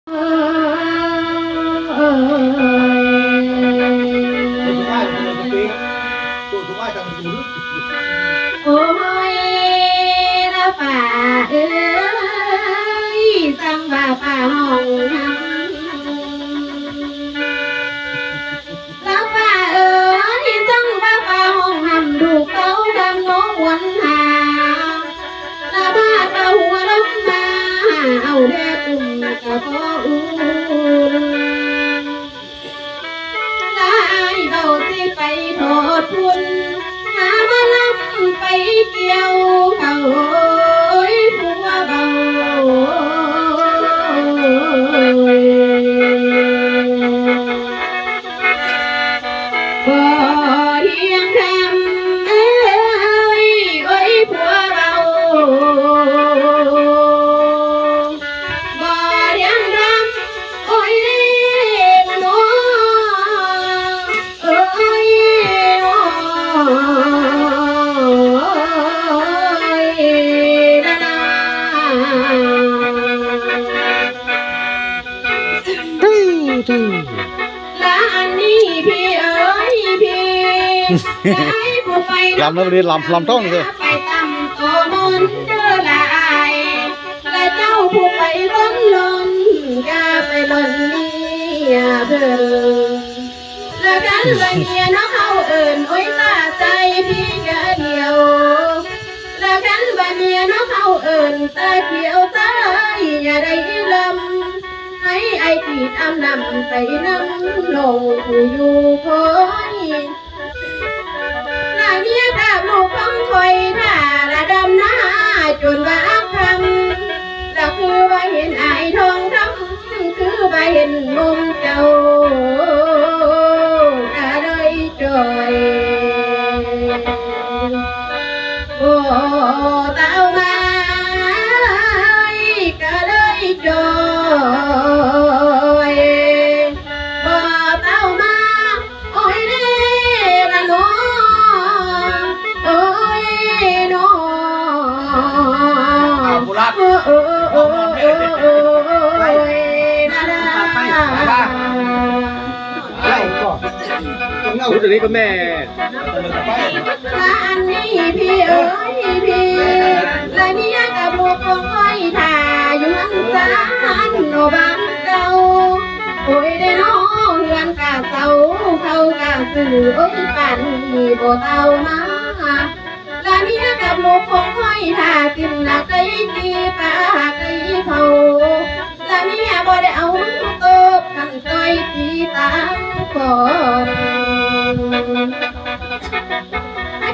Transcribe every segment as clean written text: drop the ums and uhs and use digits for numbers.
โอ้ยละป่าเอ้ยสั่งว่าป่าห้องน้ำละป่าเอ้ยสั่งว่าป่าห้องน้ำดูเขาทำน้องวนหาละป่าป่าหัวลงมาเอาแดดตุ่มกะพออู้ละไอ้เบาสิไปโทษคุณมาลำไปเกี่ยวเขาผัวเบาบ่เที่ยงคำเอ้ยผัวเบาบ่เที่ยงคำโอ้ยละน้อเอ้ยละอันนี้พี่เอ๋ยพี่ให้ผู้ไปลำแล้วไปลำต้องเลยไปตำโตมนเด้อละอายและเจ้าผู้ไปล้นล้นอย่าไปล้นเมียเพิ่นและกันละเมียน้องเขาเอิญโอ้ยตาใจพี่กะเดียวและกันว่าเมียน้องเขาเอิญตาเขียวตาอย่าได้ลำให้ไอ้ที่ตามนำไปนำลงผู้อยู่คอยละเมียกับลูกของคอยถ้าละดำหน้าจนว่าคำละคือว่าเห็นไอ้ทองคำคือว่าเห็นมุมเจ้าก็เลยจอยโอ้เต้ามาก็เลยจอยบ่เต้ามาโอ้ยเด้ละน้องโอ้ยน้องชุดนี้ก็แม่ละอันนี้พี่เอ๋ยพี่ละเมียกับลูกของไอ้ถ่าอยู่หันสานโนบ้านเก่าโอ้ยได้น้องเฮือนกะเสาเขากะสื่อโอ้ยป่านนี้บ่เต่ามาละเมียกับลูกของไอ้ถ่ากินหนักได้ตีปากได้เผาละเมียบ่ได้เอาตบกันต่อยตีตามก่อน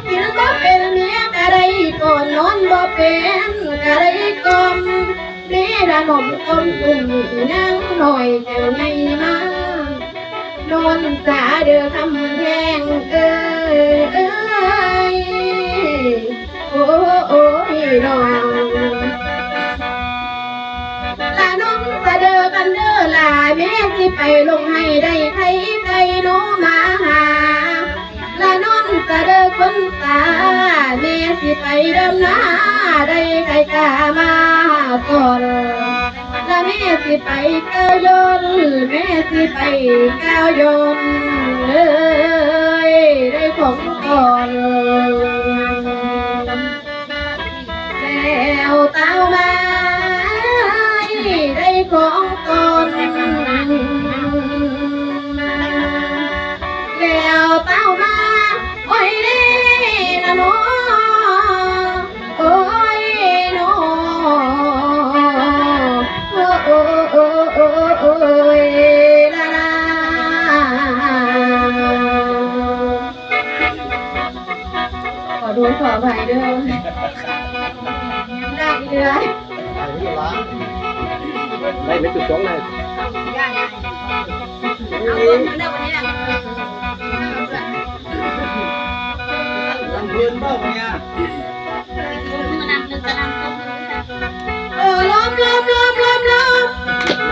กินบ่เป็นเมียกะได้ก่อนนอนบ่เป็นกะได้กลมเรียดนมต้มตุ่มนั่งหน่อยเจ้าใหญ่มานอนสาเดือคำแพงเอ้ยโอ้โอ้ยน้องลาน้องสะเดือกันเด้อลาแม่ที่ไปลงให้ได้ใครไกลน้องมาหาละนอนจะเดินคนตาแม่สิไปดำนาได้ใครกล้ามาก่อนละแม่สิไปก้าวยนแม่สิไปก้าวยนเลยได้ของก่อนแล้วเต้ามาได้ของก่อนแล้วเต้ามาโอ้ยเด้ละน้อโอ้ยน้อโอ้โอ้โอ้โอ้โอ้ยละละขอดูขอไปด้วยได้เดือนไม่จุดสองเลยเอาเงินเดือนวันนี้แหละเพื่อนบ้างเนี่ยโอ้ล้มล้มล้มล้มล้ม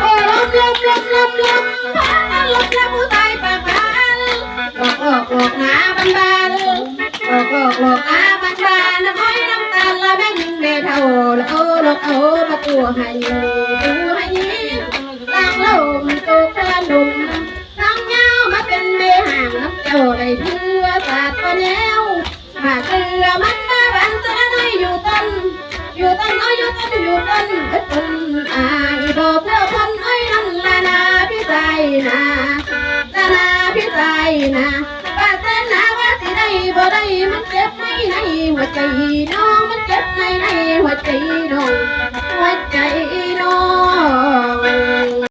โอ้ล้มล้มล้มล้มล้มล้มแล้วผู้ชายปากบานหลอกหน้าบันบานหลอกหน้าบันบานน้ำอ้อยน้ำตาลละแม่งแม่เท่าละโอ้หลอกเอาประตูให้ดูให้ยิ้ม นอายบอกเพื่อคนไอ้นั่นละนาพี่ใจนะละนาพี่ใจนะป้าเต้นนะว่าสิได้บ่ได้มันเจ็บในหัวใจน้องมันเจ็บในหัวใจน้องหัวใจ